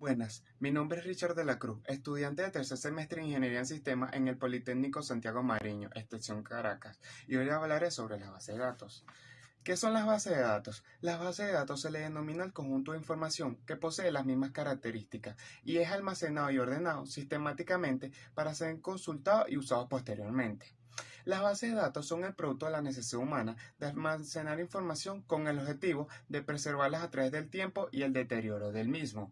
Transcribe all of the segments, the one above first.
Buenas, mi nombre es Richard de la Cruz, estudiante de tercer semestre de Ingeniería en Sistemas en el Politécnico Santiago Mariño, Extensión Caracas, y hoy hablaré sobre las bases de datos. ¿Qué son las bases de datos? Las bases de datos se le denomina el conjunto de información que posee las mismas características y es almacenado y ordenado sistemáticamente para ser consultado y usado posteriormente. Las bases de datos son el producto de la necesidad humana de almacenar información con el objetivo de preservarlas a través del tiempo y el deterioro del mismo.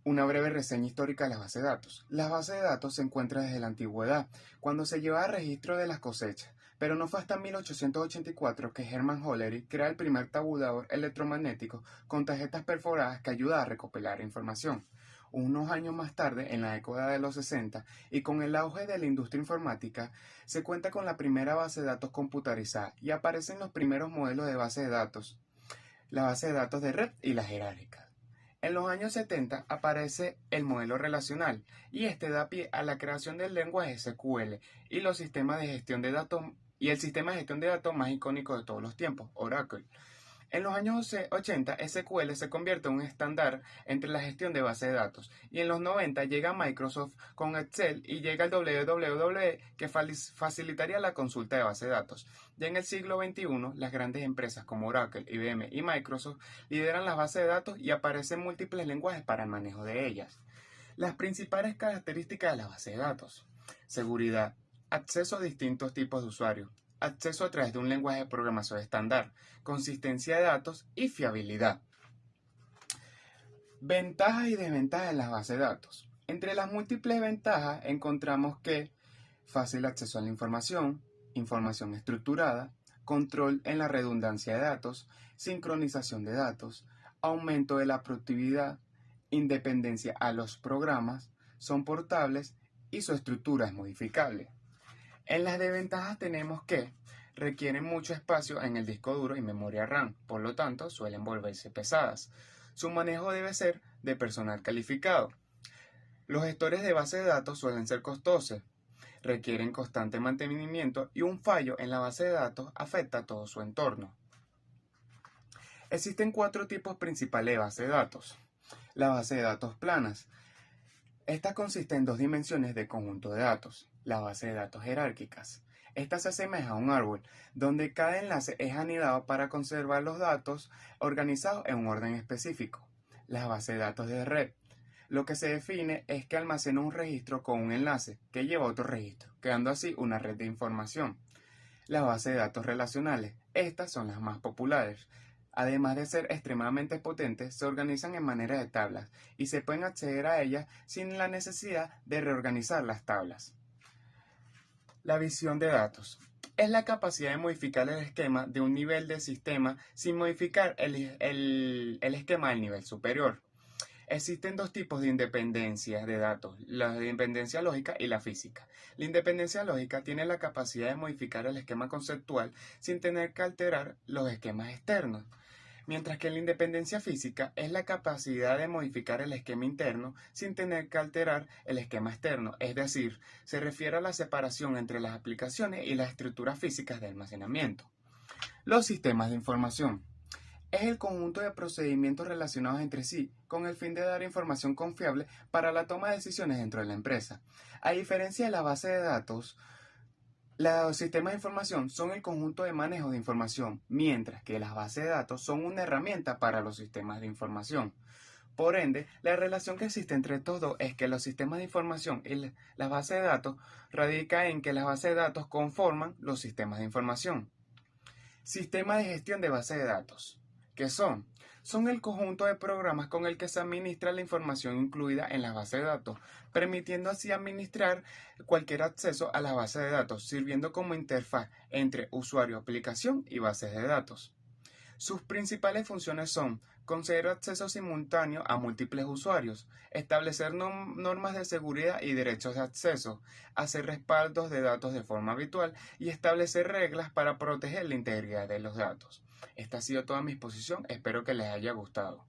Una breve reseña histórica de las bases de datos. Las bases de datos se encuentran desde la antigüedad, cuando se llevaba registro de las cosechas, pero no fue hasta 1884 que Hermann Hollerith crea el primer tabulador electromagnético con tarjetas perforadas que ayuda a recopilar información. Unos años más tarde, en la década de los 60, y con el auge de la industria informática, se cuenta con la primera base de datos computarizada y aparecen los primeros modelos de base de datos, la base de datos de red y la jerárquica. En los años 70 aparece el modelo relacional y este da pie a la creación del lenguaje SQL y los sistemas de gestión de datos y el sistema de gestión de datos más icónico de todos los tiempos, Oracle. En los años 80, SQL se convierte en un estándar entre la gestión de bases de datos y en los 90 llega Microsoft con Excel y llega el www que facilitaría la consulta de bases de datos. Ya en el siglo XXI, las grandes empresas como Oracle, IBM y Microsoft lideran las bases de datos y aparecen múltiples lenguajes para el manejo de ellas. Las principales características de la base de datos: seguridad, acceso a distintos tipos de usuarios, acceso a través de un lenguaje de programación estándar, consistencia de datos y fiabilidad. Ventajas y desventajas de las bases de datos. Entre las múltiples ventajas encontramos que fácil acceso a la información, información estructurada, control en la redundancia de datos, sincronización de datos, aumento de la productividad, independencia a los programas, son portables y su estructura es modificable. En las desventajas tenemos que requieren mucho espacio en el disco duro y memoria RAM, por lo tanto suelen volverse pesadas. Su manejo debe ser de personal calificado. Los gestores de base de datos suelen ser costosos, requieren constante mantenimiento y un fallo en la base de datos afecta a todo su entorno. Existen 4 tipos principales de base de datos. La base de datos planas. Esta consiste en 2 dimensiones de conjunto de datos. La base de datos jerárquicas. Esta se asemeja a un árbol, donde cada enlace es anidado para conservar los datos organizados en un orden específico. La base de datos de red. Lo que se define es que almacena un registro con un enlace que lleva a otro registro, creando así una red de información. La base de datos relacionales. Estas son las más populares. Además de ser extremadamente potentes, se organizan en manera de tablas y se pueden acceder a ellas sin la necesidad de reorganizar las tablas. La visión de datos es la capacidad de modificar el esquema de un nivel de sistema sin modificar el esquema del nivel superior. Existen 2 tipos de independencia de datos, la independencia lógica y la física. La independencia lógica tiene la capacidad de modificar el esquema conceptual sin tener que alterar los esquemas externos, mientras que la independencia física es la capacidad de modificar el esquema interno sin tener que alterar el esquema externo, es decir, se refiere a la separación entre las aplicaciones y las estructuras físicas de almacenamiento. Los sistemas de información es el conjunto de procedimientos relacionados entre sí con el fin de dar información confiable para la toma de decisiones dentro de la empresa. A diferencia de la base de datos, los sistemas de información son el conjunto de manejo de información, mientras que las bases de datos son una herramienta para los sistemas de información. Por ende, la relación que existe entre estos dos es que los sistemas de información y las bases de datos radica en que las bases de datos conforman los sistemas de información. Sistema de gestión de bases de datos. ¿Qué son? Son el conjunto de programas con el que se administra la información incluida en las bases de datos, permitiendo así administrar cualquier acceso a las bases de datos, sirviendo como interfaz entre usuario, aplicación y bases de datos. Sus principales funciones son conceder acceso simultáneo a múltiples usuarios, establecer normas de seguridad y derechos de acceso, hacer respaldos de datos de forma habitual y establecer reglas para proteger la integridad de los datos. Esta ha sido toda mi exposición, espero que les haya gustado.